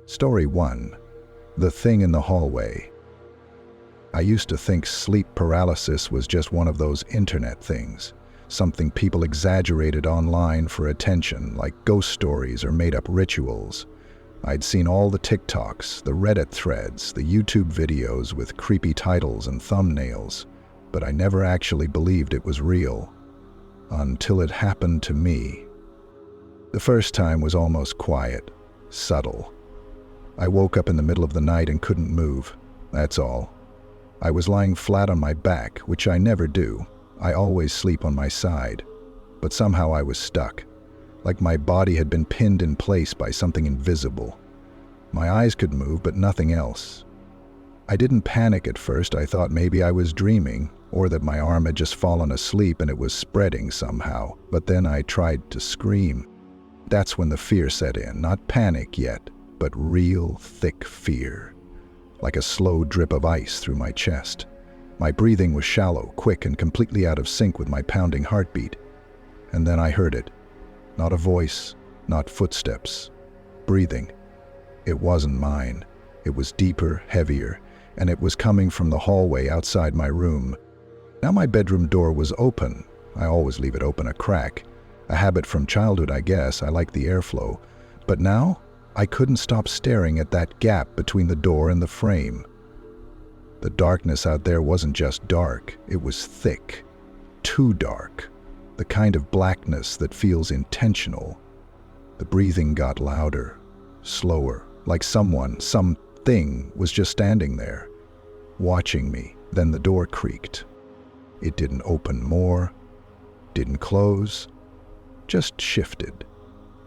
Story 1. The Thing in the Hallway. I used to think sleep paralysis was just one of those internet things, something people exaggerated online for attention, like ghost stories or made-up rituals. I'd seen all the TikToks, the Reddit threads, the YouTube videos with creepy titles and thumbnails, but I never actually believed it was real. Until it happened to me. The first time was almost quiet, subtle. I woke up in the middle of the night and couldn't move, that's all. I was lying flat on my back, which I never do. I always sleep on my side. But somehow I was stuck, like my body had been pinned in place by something invisible. My eyes could move, but nothing else. I didn't panic at first. I thought maybe I was dreaming, or that my arm had just fallen asleep and it was spreading somehow. But then I tried to scream. That's when the fear set in, not panic yet, but real thick fear. Like a slow drip of ice through my chest. My breathing was shallow, quick, and completely out of sync with my pounding heartbeat. And then I heard it. Not a voice, not footsteps. Breathing. It wasn't mine. It was deeper, heavier, and it was coming from the hallway outside my room. Now my bedroom door was open. I always leave it open a crack. A habit from childhood, I guess. I like the airflow. But now, I couldn't stop staring at that gap between the door and the frame. The darkness out there wasn't just dark, it was thick. Too dark. The kind of blackness that feels intentional. The breathing got louder, slower, like something was just standing there, watching me. Then the door creaked. It didn't open more, didn't close, just shifted.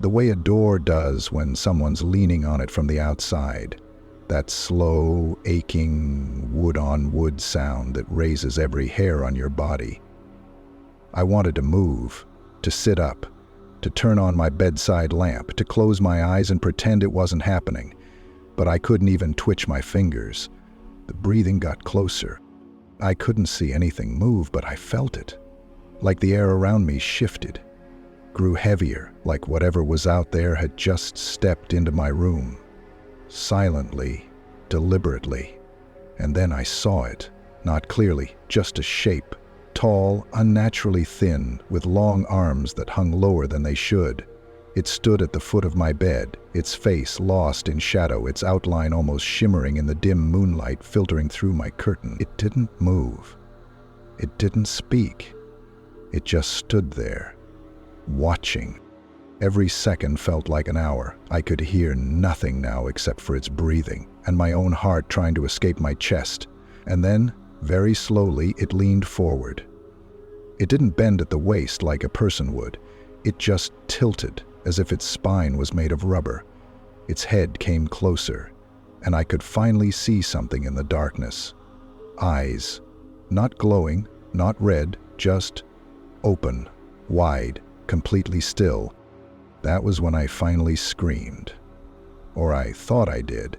The way a door does when someone's leaning on it from the outside. That slow, aching, wood-on-wood sound that raises every hair on your body. I wanted to move, to sit up, to turn on my bedside lamp, to close my eyes and pretend it wasn't happening. But I couldn't even twitch my fingers. The breathing got closer. I couldn't see anything move, but I felt it. Like the air around me shifted. Grew heavier, like whatever was out there had just stepped into my room. Silently, deliberately. And then I saw it. Not clearly, just a shape. Tall, unnaturally thin, with long arms that hung lower than they should. It stood at the foot of my bed, its face lost in shadow, its outline almost shimmering in the dim moonlight filtering through my curtain. It didn't move. It didn't speak. It just stood there, watching. Every second felt like an hour. I could hear nothing now except for its breathing, and my own heart trying to escape my chest. And then, very slowly, it leaned forward. It didn't bend at the waist like a person would. It just tilted, as if its spine was made of rubber. Its head came closer, and I could finally see something in the darkness. Eyes. Not glowing, not red, just open, wide, completely still. That was when I finally screamed. Or I thought I did.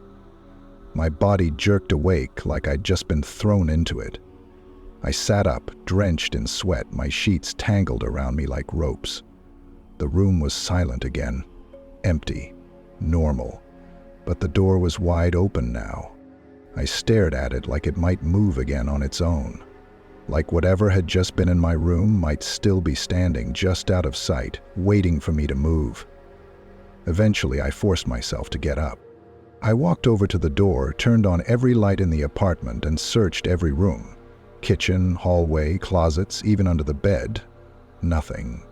My body jerked awake like I'd just been thrown into it. I sat up, drenched in sweat, my sheets tangled around me like ropes. The room was silent again, empty, normal, but the door was wide open now. I stared at it like it might move again on its own, like whatever had just been in my room might still be standing just out of sight, waiting for me to move. Eventually, I forced myself to get up. I walked over to the door, turned on every light in the apartment, and searched every room. Kitchen, hallway, closets, even under the bed. Nothing.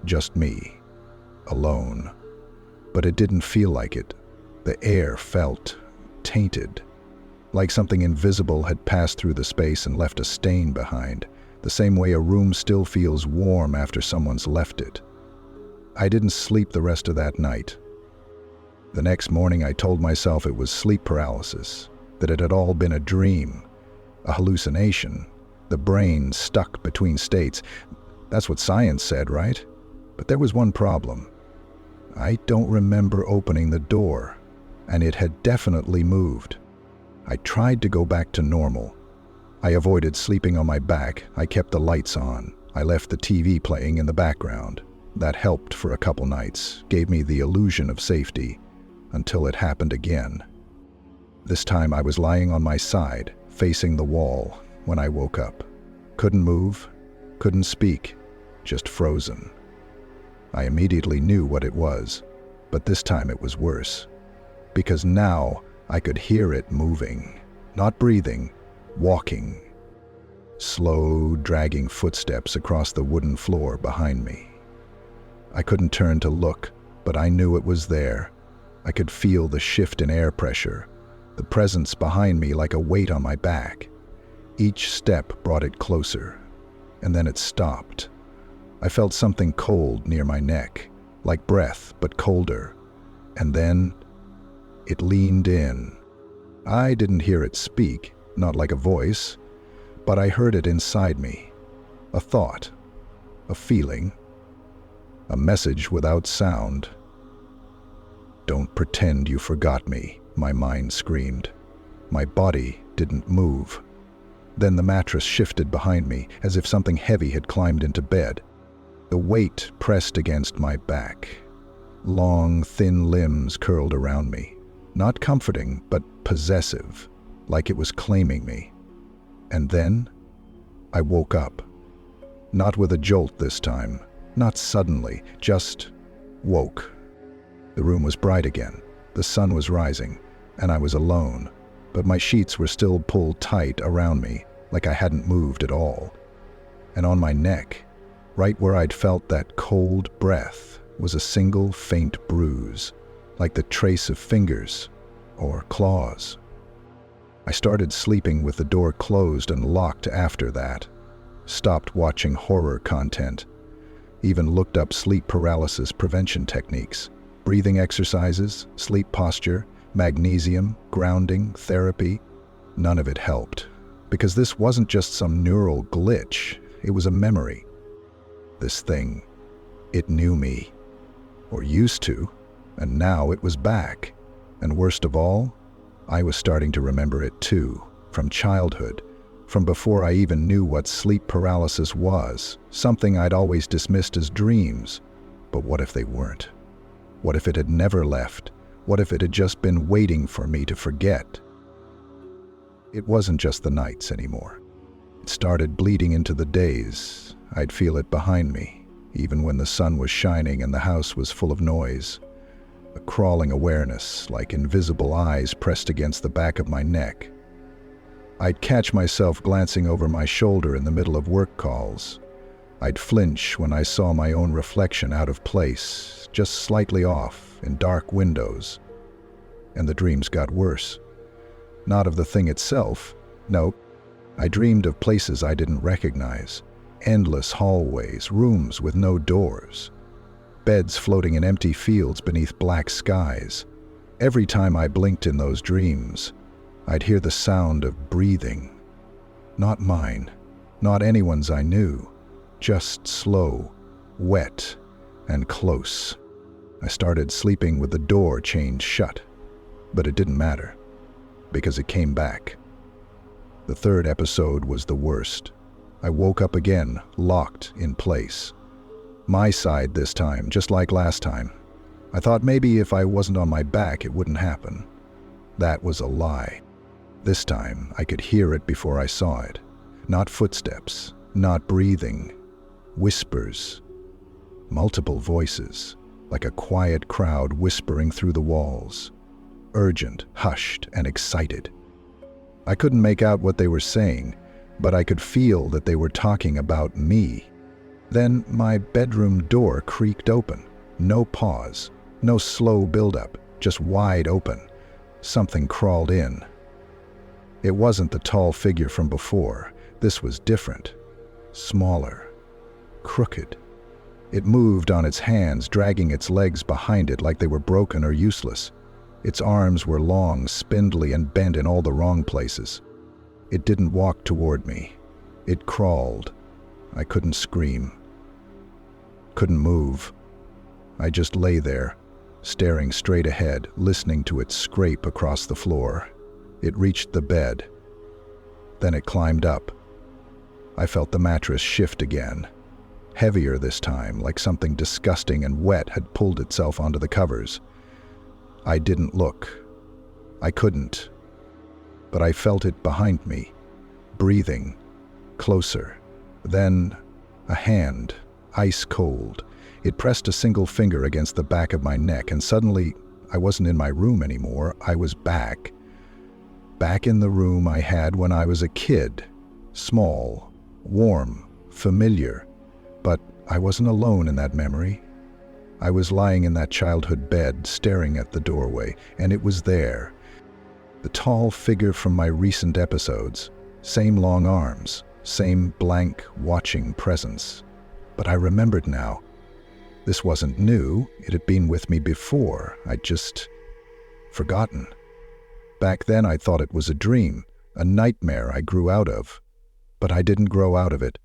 Just me. Alone. But it didn't feel like it. The air felt tainted. Like something invisible had passed through the space and left a stain behind, the same way a room still feels warm after someone's left it. I didn't sleep the rest of that night. The next morning I told myself it was sleep paralysis, that it had all been a dream, a hallucination, the brain stuck between states. That's what science said, right? But there was one problem. I don't remember opening the door, and it had definitely moved. I tried to go back to normal. I avoided sleeping on my back. I kept the lights on. I left the TV playing in the background. That helped for a couple nights, gave me the illusion of safety, until it happened again. This time I was lying on my side, facing the wall, when I woke up. Couldn't move, couldn't speak, just frozen. I immediately knew what it was, but this time it was worse. Because now I could hear it moving, not breathing, walking. Slow, dragging footsteps across the wooden floor behind me. I couldn't turn to look, but I knew it was there. I could feel the shift in air pressure, the presence behind me like a weight on my back. Each step brought it closer, and then it stopped. I felt something cold near my neck, like breath, but colder. And then it leaned in. I didn't hear it speak, not like a voice, but I heard it inside me. A thought, a feeling, a message without sound. "Don't pretend you forgot me," my mind screamed. My body didn't move. Then the mattress shifted behind me, as if something heavy had climbed into bed. The weight pressed against my back. Long, thin limbs curled around me. Not comforting, but possessive, like it was claiming me. And then I woke up. Not with a jolt this time, not suddenly, just woke. The room was bright again, the sun was rising, and I was alone, but my sheets were still pulled tight around me, like I hadn't moved at all. And on my neck, right where I'd felt that cold breath, was a single faint bruise, like the trace of fingers or claws. I started sleeping with the door closed and locked after that. Stopped watching horror content. Even looked up sleep paralysis prevention techniques. Breathing exercises, sleep posture, magnesium, grounding, therapy. None of it helped. Because this wasn't just some neural glitch, it was a memory. This thing, it knew me. Or used to, and now it was back. And worst of all, I was starting to remember it too, from childhood, from before I even knew what sleep paralysis was, something I'd always dismissed as dreams. But what if they weren't? What if it had never left? What if it had just been waiting for me to forget? It wasn't just the nights anymore. It started bleeding into the days. I'd feel it behind me, even when the sun was shining and the house was full of noise. A crawling awareness, like invisible eyes pressed against the back of my neck. I'd catch myself glancing over my shoulder in the middle of work calls. I'd flinch when I saw my own reflection out of place, just slightly off, in dark windows. And the dreams got worse. Not of the thing itself, no. I dreamed of places I didn't recognize. Endless hallways, rooms with no doors. Beds floating in empty fields beneath black skies. Every time I blinked in those dreams, I'd hear the sound of breathing. Not mine, not anyone's I knew, just slow, wet, and close. I started sleeping with the door chained shut, but it didn't matter, because it came back. The third episode was the worst. I woke up again, locked in place. My side this time, just like last time. I thought maybe if I wasn't on my back, it wouldn't happen. That was a lie. This time, I could hear it before I saw it. Not footsteps, not breathing. Whispers. Multiple voices, like a quiet crowd whispering through the walls. Urgent, hushed, and excited. I couldn't make out what they were saying, but I could feel that they were talking about me. Then my bedroom door creaked open. No pause, no slow build-up, just wide open. Something crawled in. It wasn't the tall figure from before. This was different. Smaller. Crooked. It moved on its hands, dragging its legs behind it like they were broken or useless. Its arms were long, spindly, and bent in all the wrong places. It didn't walk toward me. It crawled. I couldn't scream. Couldn't move. I just lay there, staring straight ahead, listening to it scrape across the floor. It reached the bed. Then it climbed up. I felt the mattress shift again. Heavier this time, like something disgusting and wet had pulled itself onto the covers. I didn't look. I couldn't. But I felt it behind me, breathing, closer. Then, a hand, ice cold. It pressed a single finger against the back of my neck, and suddenly, I wasn't in my room anymore. I was back. Back in the room I had when I was a kid. Small, warm, familiar. But I wasn't alone in that memory. I was lying in that childhood bed, staring at the doorway, and it was there. The tall figure from my recent episodes. Same long arms, same blank, watching presence. But I remembered now. This wasn't new. It had been with me before. I'd just forgotten. Back then I thought it was a dream, a nightmare I grew out of. But I didn't grow out of it.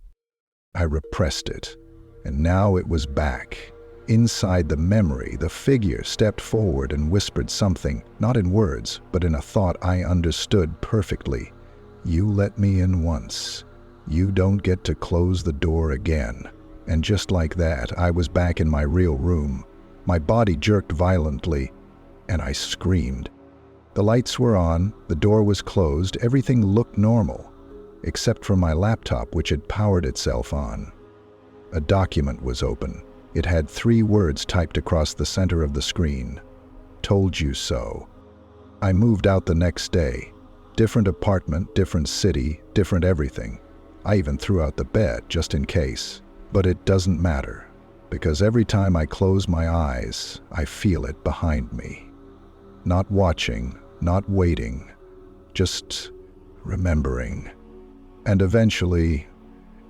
I repressed it. And now it was back. Inside the memory, the figure stepped forward and whispered something, not in words, but in a thought I understood perfectly. You let me in once. You don't get to close the door again. And just like that, I was back in my real room. My body jerked violently, and I screamed. The lights were on, the door was closed, everything looked normal, except for my laptop, which had powered itself on. A document was open. It had 3 words typed across the center of the screen. Told you so. I moved out the next day. Different apartment, different city, different everything. I even threw out the bed, just in case. But it doesn't matter, because every time I close my eyes, I feel it behind me. Not watching, not waiting, just remembering. And eventually,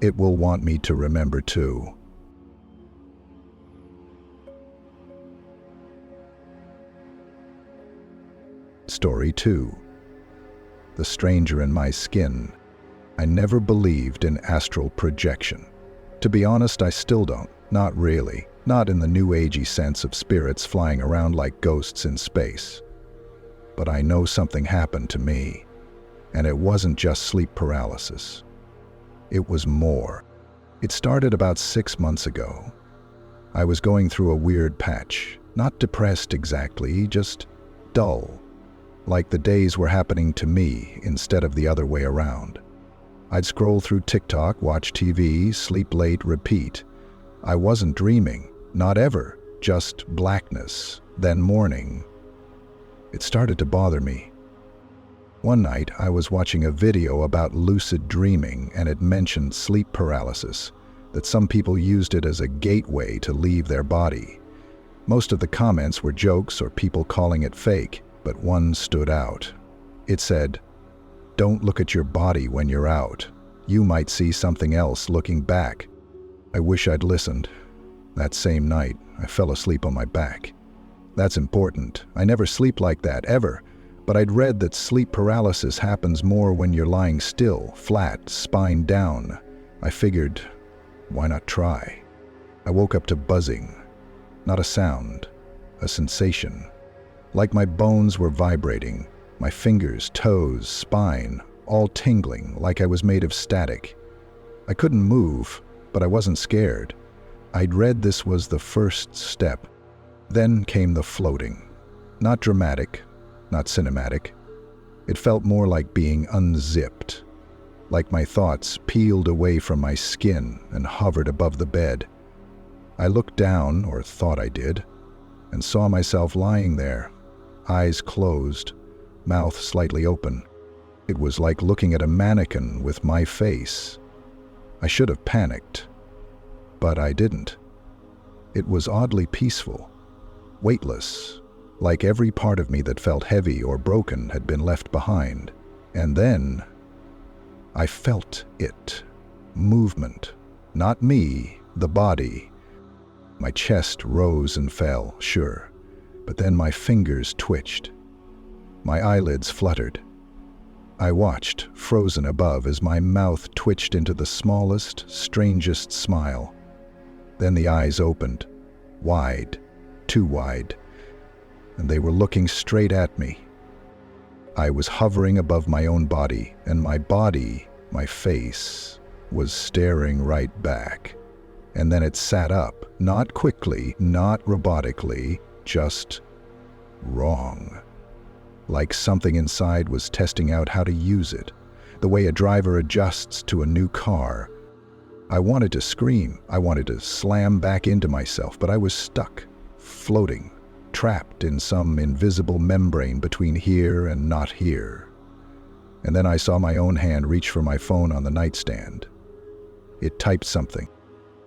it will want me to remember too. Story 2. The stranger in my skin. I never believed in astral projection. To be honest, I still don't. Not really. Not in the new agey sense of spirits flying around like ghosts in space. But I know something happened to me. And it wasn't just sleep paralysis. It was more. It started about 6 months ago. I was going through a weird patch. Not depressed exactly, just dull. Like the days were happening to me instead of the other way around. I'd scroll through TikTok, watch TV, sleep late, repeat. I wasn't dreaming, not ever, just blackness, then morning. It started to bother me. One night, I was watching a video about lucid dreaming, and it mentioned sleep paralysis, that some people used it as a gateway to leave their body. Most of the comments were jokes or people calling it fake, but one stood out. It said, "Don't look at your body when you're out. You might see something else looking back." I wish I'd listened. That same night, I fell asleep on my back. That's important. I never sleep like that, ever. But I'd read that sleep paralysis happens more when you're lying still, flat, spine down. I figured, why not try? I woke up to buzzing. Not a sound, a sensation. Like my bones were vibrating, my fingers, toes, spine, all tingling like I was made of static. I couldn't move, but I wasn't scared. I'd read this was the first step. Then came the floating. Not dramatic, not cinematic. It felt more like being unzipped, like my thoughts peeled away from my skin and hovered above the bed. I looked down, or thought I did, and saw myself lying there, eyes closed, mouth slightly open. It was like looking at a mannequin with my face. I should have panicked, but I didn't. It was oddly peaceful, weightless, like every part of me that felt heavy or broken had been left behind. And then I felt it. Movement. Not me, the body. My chest rose and fell, sure, but then my fingers twitched. My eyelids fluttered. I watched, frozen above, as my mouth twitched into the smallest, strangest smile. Then the eyes opened, wide, too wide, and they were looking straight at me. I was hovering above my own body, and my body, my face, was staring right back. And then it sat up, not quickly, not robotically, just wrong. Like something inside was testing out how to use it, the way a driver adjusts to a new car. I wanted to scream, I wanted to slam back into myself, but I was stuck, floating, trapped in some invisible membrane between here and not here. And then I saw my own hand reach for my phone on the nightstand. It typed something,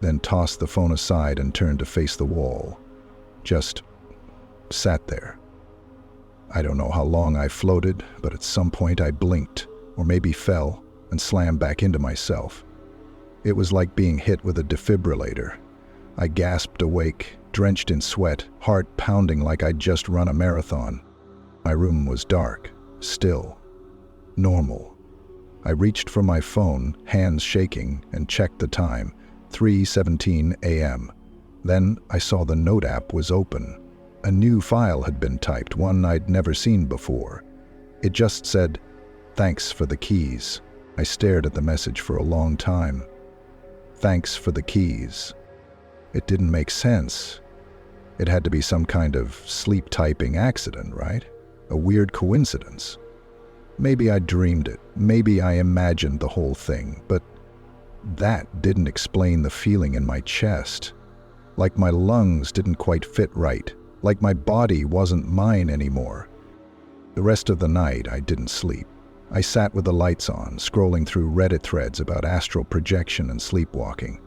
then tossed the phone aside and turned to face the wall. Just sat there. I don't know how long I floated, but at some point I blinked, or maybe fell, and slammed back into myself. It was like being hit with a defibrillator. I gasped awake, drenched in sweat, heart pounding like I'd just run a marathon. My room was dark, still, normal. I reached for my phone, hands shaking, and checked the time, 3:17 a.m. Then I saw the note app was open. A new file had been typed, one I'd never seen before. It just said, "Thanks for the keys." I stared at the message for a long time. Thanks for the keys. It didn't make sense. It had to be some kind of sleep typing accident, right? A weird coincidence. Maybe I dreamed it. Maybe I imagined the whole thing, but that didn't explain the feeling in my chest. Like my lungs didn't quite fit right. Like my body wasn't mine anymore. The rest of the night, I didn't sleep. I sat with the lights on, scrolling through Reddit threads about astral projection and sleepwalking.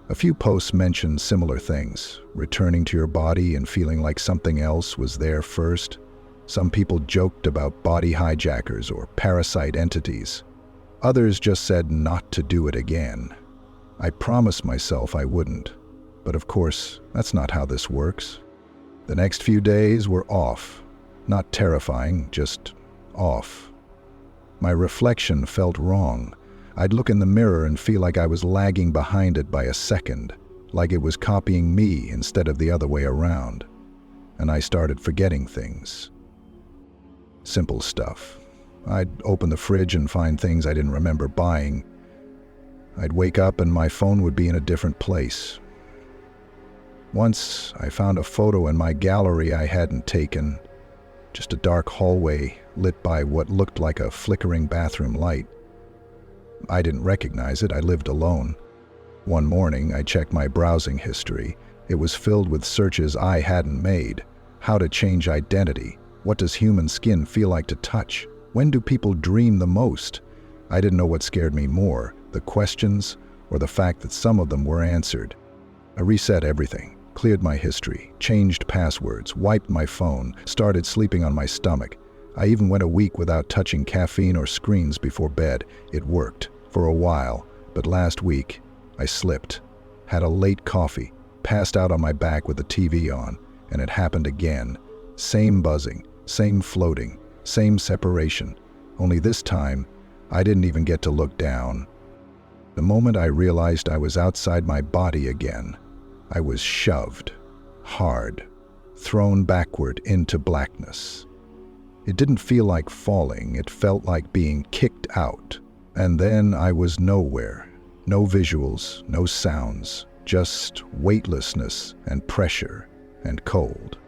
A few posts mentioned similar things, returning to your body and feeling like something else was there first. Some people joked about body hijackers or parasite entities. Others just said not to do it again. I promised myself I wouldn't, but of course, that's not how this works. The next few days were off. Not terrifying, just off. My reflection felt wrong. I'd look in the mirror and feel like I was lagging behind it by a second, like it was copying me instead of the other way around. And I started forgetting things. Simple stuff. I'd open the fridge and find things I didn't remember buying. I'd wake up and my phone would be in a different place. Once, I found a photo in my gallery I hadn't taken. Just a dark hallway lit by what looked like a flickering bathroom light. I didn't recognize it. I lived alone. One morning, I checked my browsing history. It was filled with searches I hadn't made. How to change identity. What does human skin feel like to touch? When do people dream the most? I didn't know what scared me more, the questions or the fact that some of them were answered. I reset everything. Cleared my history, changed passwords, wiped my phone, started sleeping on my stomach. I even went a week without touching caffeine or screens before bed. It worked, for a while, but last week, I slipped. Had a late coffee, passed out on my back with the TV on, and it happened again. Same buzzing, same floating, same separation. Only this time, I didn't even get to look down. The moment I realized I was outside my body again, I was shoved, hard, thrown backward into blackness. It didn't feel like falling, it felt like being kicked out. And then I was nowhere. No visuals, no sounds, just weightlessness and pressure and cold.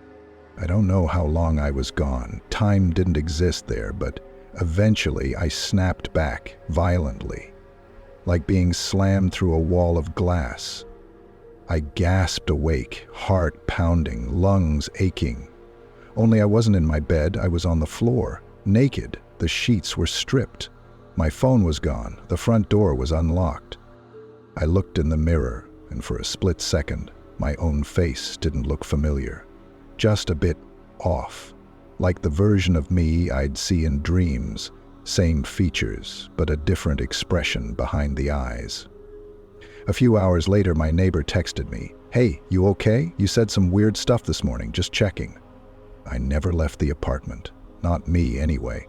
I don't know how long I was gone. Time didn't exist there, but eventually I snapped back violently, like being slammed through a wall of glass. I gasped awake, heart pounding, lungs aching. Only I wasn't in my bed, I was on the floor, naked. The sheets were stripped. My phone was gone, the front door was unlocked. I looked in the mirror, and for a split second, my own face didn't look familiar. Just a bit off, like the version of me I'd see in dreams. Same features, but a different expression behind the eyes. A few hours later, my neighbor texted me, "Hey, you okay? You said some weird stuff this morning, just checking." I never left the apartment. Not me, anyway.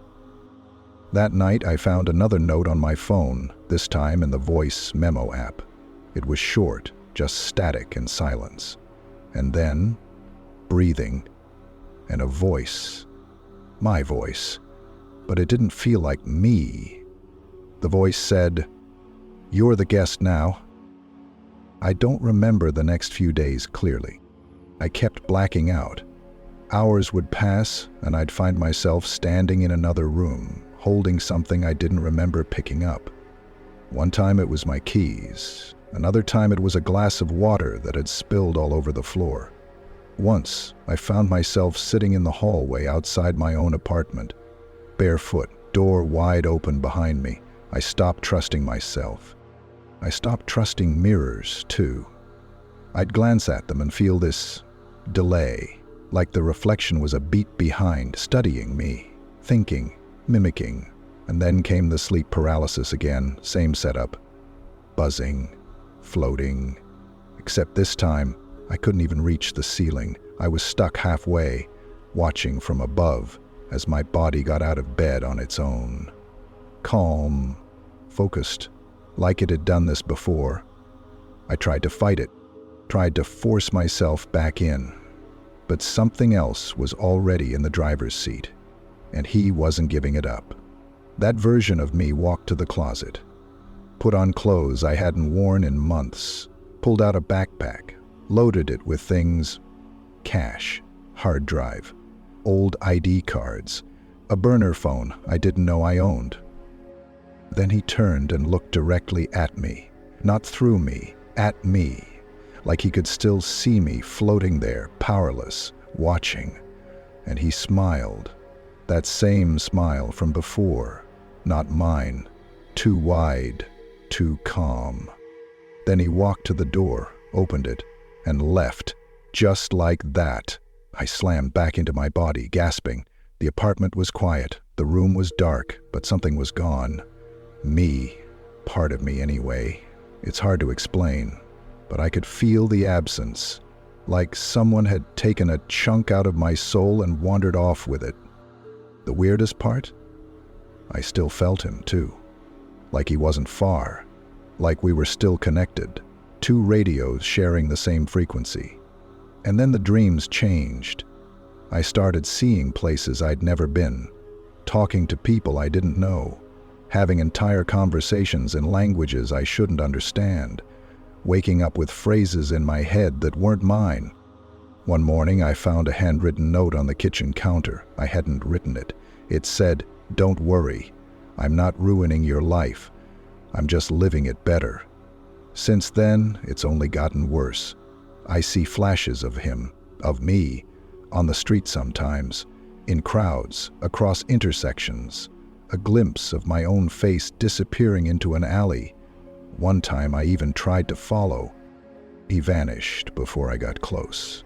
That night, I found another note on my phone, this time in the voice memo app. It was short, just static and silence. And then, breathing, and a voice. My voice. But it didn't feel like me. The voice said, "You're the guest now." I don't remember the next few days clearly. I kept blacking out. Hours would pass, and I'd find myself standing in another room, holding something I didn't remember picking up. One time it was my keys. Another time it was a glass of water that had spilled all over the floor. Once, I found myself sitting in the hallway outside my own apartment. Barefoot, door wide open behind me. I stopped trusting myself. I stopped trusting mirrors, too. I'd glance at them and feel this delay, like the reflection was a beat behind, studying me, thinking, mimicking. And then came the sleep paralysis again, same setup. Buzzing, floating. Except this time, I couldn't even reach the ceiling. I was stuck halfway, watching from above as my body got out of bed on its own. Calm, focused, like it had done this before. I tried to fight it, tried to force myself back in. But something else was already in the driver's seat, and he wasn't giving it up. That version of me walked to the closet, put on clothes I hadn't worn in months, pulled out a backpack, loaded it with things: cash, hard drive, old ID cards, a burner phone I didn't know I owned. Then he turned and looked directly at me, not through me, at me, like he could still see me floating there, powerless, watching. And he smiled, that same smile from before, not mine, too wide, too calm. Then he walked to the door, opened it, and left, just like that. I slammed back into my body, gasping. The apartment was quiet, the room was dark, but something was gone. Me, part of me anyway. It's hard to explain, but I could feel the absence, like someone had taken a chunk out of my soul and wandered off with it. The weirdest part? I still felt him, too. Like he wasn't far. Like we were still connected. Two radios sharing the same frequency. And then the dreams changed. I started seeing places I'd never been, talking to people I didn't know, having entire conversations in languages I shouldn't understand, waking up with phrases in my head that weren't mine. One morning I found a handwritten note on the kitchen counter. I hadn't written it. It said, "Don't worry. I'm not ruining your life. I'm just living it better." Since then, it's only gotten worse. I see flashes of him, of me, on the street sometimes, in crowds, across intersections, a glimpse of my own face disappearing into an alley. One time I even tried to follow. He vanished before I got close.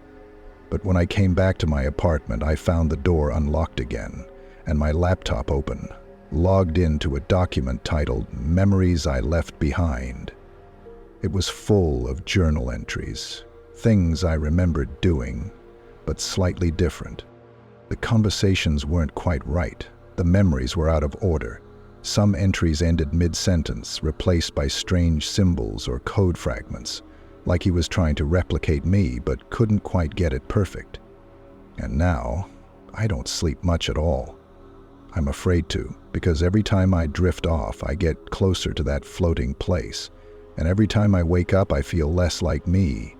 But when I came back to my apartment, I found the door unlocked again, and my laptop open, logged into a document titled "Memories I Left Behind." It was full of journal entries, things I remembered doing, but slightly different. The conversations weren't quite right. The memories were out of order. Some entries ended mid-sentence, replaced by strange symbols or code fragments, like he was trying to replicate me but couldn't quite get it perfect. And now, I don't sleep much at all. I'm afraid to, because every time I drift off, I get closer to that floating place. And every time I wake up, I feel less like me,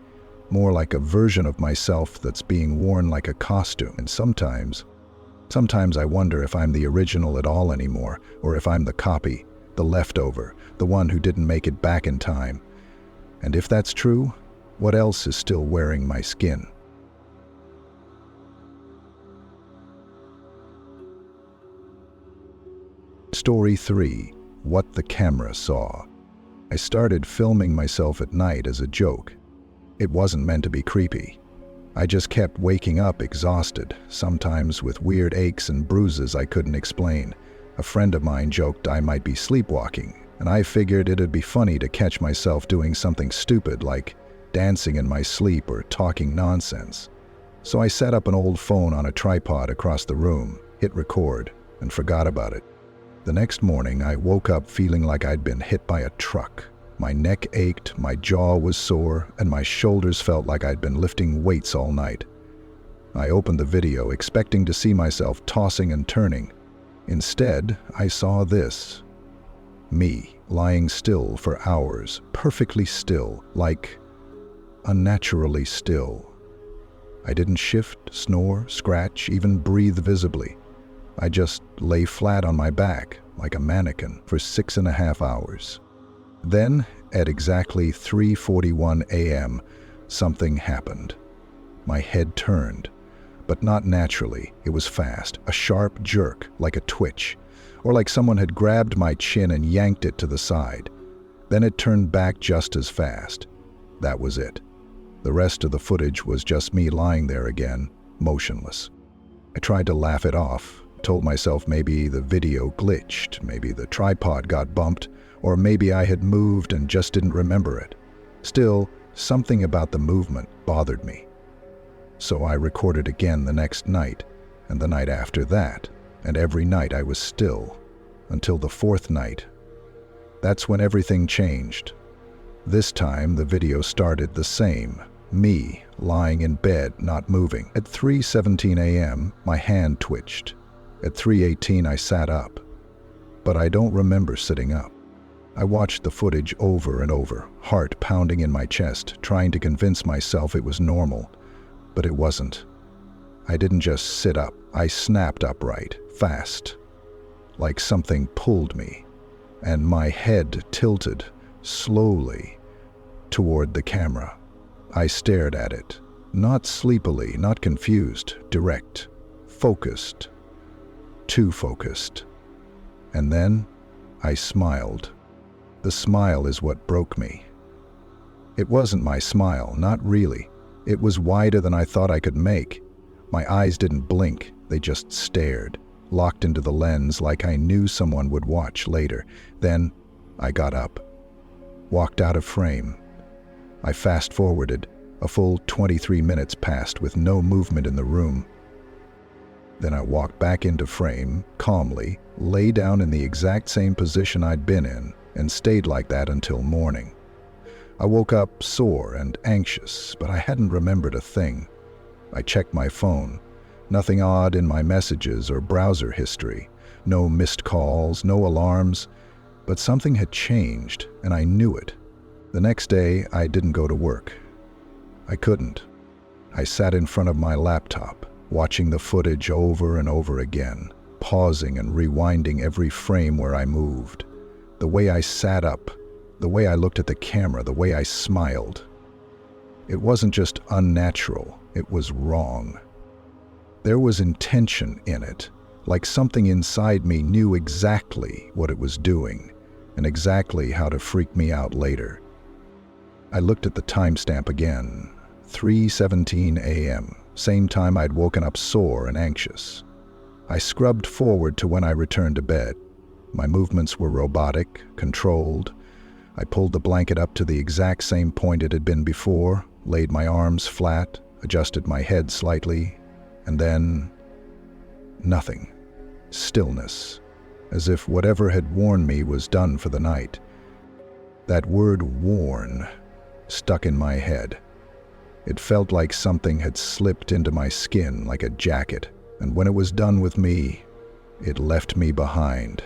more like a version of myself that's being worn like a costume. And sometimes I wonder if I'm the original at all anymore, or if I'm the copy, the leftover, the one who didn't make it back in time. And if that's true, what else is still wearing my skin? Story 3. What the Camera Saw. I started filming myself at night as a joke. It wasn't meant to be creepy. I just kept waking up exhausted, sometimes with weird aches and bruises I couldn't explain. A friend of mine joked I might be sleepwalking, and I figured it'd be funny to catch myself doing something stupid like dancing in my sleep or talking nonsense. So I set up an old phone on a tripod across the room, hit record, and forgot about it. The next morning, I woke up feeling like I'd been hit by a truck. My neck ached, my jaw was sore, and my shoulders felt like I'd been lifting weights all night. I opened the video, expecting to see myself tossing and turning. Instead, I saw this. Me, lying still for hours, perfectly still, like unnaturally still. I didn't shift, snore, scratch, even breathe visibly. I just lay flat on my back, like a mannequin, for 6.5 hours. Then, at exactly 3:41 a.m., something happened. My head turned, but not naturally. It was fast, a sharp jerk, like a twitch, or like someone had grabbed my chin and yanked it to the side. Then it turned back just as fast. That was it. The rest of the footage was just me lying there again, motionless. I tried to laugh it off, told myself maybe the video glitched, maybe the tripod got bumped, or maybe I had moved and just didn't remember it. Still, something about the movement bothered me. So I recorded again the next night, and the night after that, and every night I was still, until the fourth night. That's when everything changed. This time the video started the same, me lying in bed, not moving. At 3:17 a.m., my hand twitched. At 3:18 I sat up, but I don't remember sitting up. I watched the footage over and over, heart pounding in my chest, trying to convince myself it was normal, but it wasn't. I didn't just sit up, I snapped upright, fast, like something pulled me, and my head tilted, slowly, toward the camera. I stared at it, not sleepily, not confused, direct, focused, too focused. And then I smiled. The smile is what broke me. It wasn't my smile, not really. It was wider than I thought I could make. My eyes didn't blink, they just stared, locked into the lens like I knew someone would watch later. Then I got up, walked out of frame. I fast-forwarded. A full 23 minutes passed with no movement in the room. Then I walked back into frame, calmly, lay down in the exact same position I'd been in, and stayed like that until morning. I woke up sore and anxious, but I hadn't remembered a thing. I checked my phone. Nothing odd in my messages or browser history. No missed calls, no alarms. But something had changed, and I knew it. The next day, I didn't go to work. I couldn't. I sat in front of my laptop, watching the footage over and over again, pausing and rewinding every frame where I moved. The way I sat up, the way I looked at the camera, the way I smiled. It wasn't just unnatural, it was wrong. There was intention in it, like something inside me knew exactly what it was doing, and exactly how to freak me out later. I looked at the timestamp again, 3:17 a.m., same time I'd woken up sore and anxious. I scrubbed forward to when I returned to bed. My movements were robotic, controlled. I pulled the blanket up to the exact same point it had been before, laid my arms flat, adjusted my head slightly, and then nothing. Stillness, as if whatever had worn me was done for the night. That word worn stuck in my head. It felt like something had slipped into my skin like a jacket, and when it was done with me, it left me behind.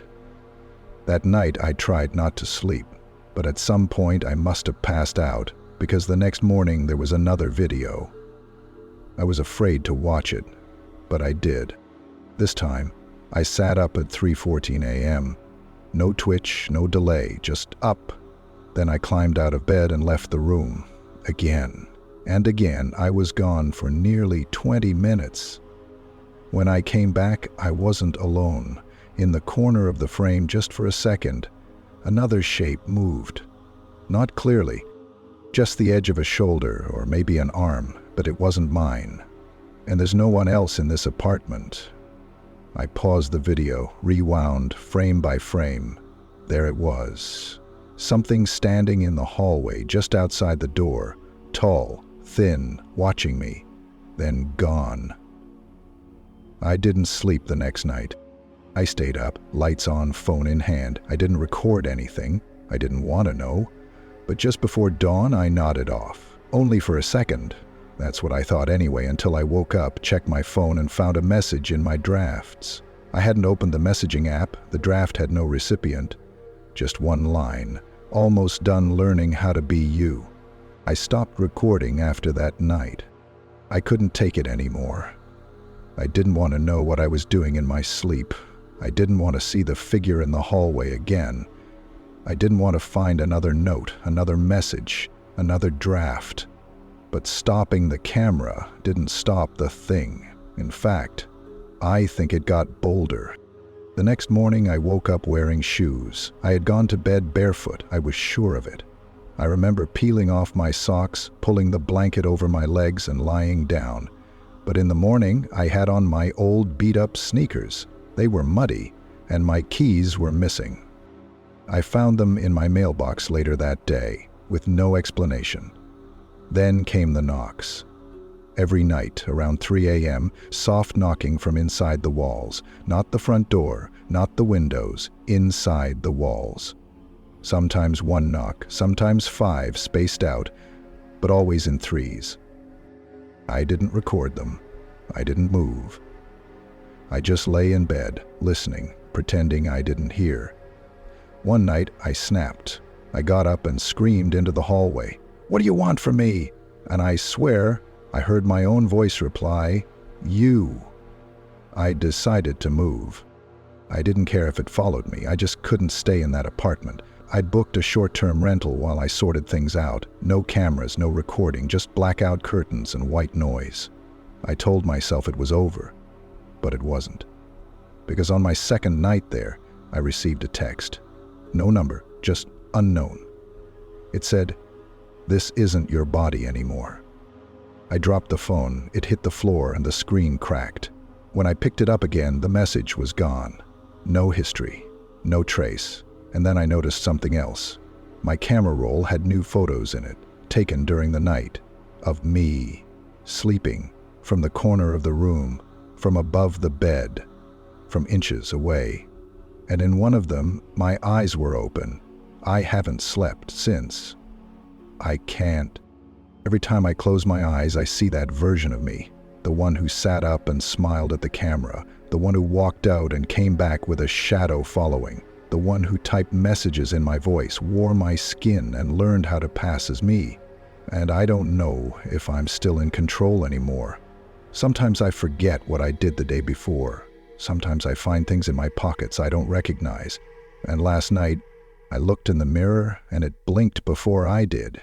That night I tried not to sleep, but at some point I must have passed out, because the next morning there was another video. I was afraid to watch it, but I did. This time, I sat up at 3:14 a.m. No twitch, no delay, just up. Then I climbed out of bed and left the room. Again and again, I was gone for nearly 20 minutes. When I came back, I wasn't alone. In the corner of the frame, just for a second, another shape moved. Not clearly, just the edge of a shoulder or maybe an arm, but it wasn't mine. And there's no one else in this apartment. I paused the video, rewound frame by frame. There it was. Something standing in the hallway just outside the door, tall, thin, watching me, then gone. I didn't sleep the next night. I stayed up, lights on, phone in hand. I didn't record anything. I didn't want to know. But just before dawn, I nodded off. Only for a second. That's what I thought anyway, until I woke up, checked my phone, and found a message in my drafts. I hadn't opened the messaging app. The draft had no recipient. Just one line. Almost done learning how to be you. I stopped recording after that night. I couldn't take it anymore. I didn't want to know what I was doing in my sleep. I didn't want to see the figure in the hallway again. I didn't want to find another note, another message, another draft. But stopping the camera didn't stop the thing. In fact, I think it got bolder. The next morning I woke up wearing shoes. I had gone to bed barefoot, I was sure of it. I remember peeling off my socks, pulling the blanket over my legs and lying down. But in the morning I had on my old beat-up sneakers. They were muddy, and my keys were missing. I found them in my mailbox later that day, with no explanation. Then came the knocks. Every night, around 3 a.m., soft knocking from inside the walls. Not the front door, not the windows, inside the walls. Sometimes one knock, sometimes 5 spaced out, but always in 3s. I didn't record them. I didn't move. I just lay in bed, listening, pretending I didn't hear. One night, I snapped. I got up and screamed into the hallway, "What do you want from me?" And I swear, I heard my own voice reply, "You." I decided to move. I didn't care if it followed me. I just couldn't stay in that apartment. I'd booked a short-term rental while I sorted things out. No cameras, no recording, just blackout curtains and white noise. I told myself it was over, but it wasn't. Because on my second night there, I received a text. No number, just unknown. It said, "This isn't your body anymore." I dropped the phone, it hit the floor and the screen cracked. When I picked it up again, the message was gone. No history, no trace. And then I noticed something else. My camera roll had new photos in it, taken during the night, of me, sleeping, from the corner of the room, from above the bed, from inches away. And in one of them, my eyes were open. I haven't slept since. I can't. Every time I close my eyes, I see that version of me, the one who sat up and smiled at the camera, the one who walked out and came back with a shadow following, the one who typed messages in my voice, wore my skin, and learned how to pass as me. And I don't know if I'm still in control anymore. Sometimes I forget what I did the day before. Sometimes I find things in my pockets I don't recognize. And last night, I looked in the mirror and it blinked before I did.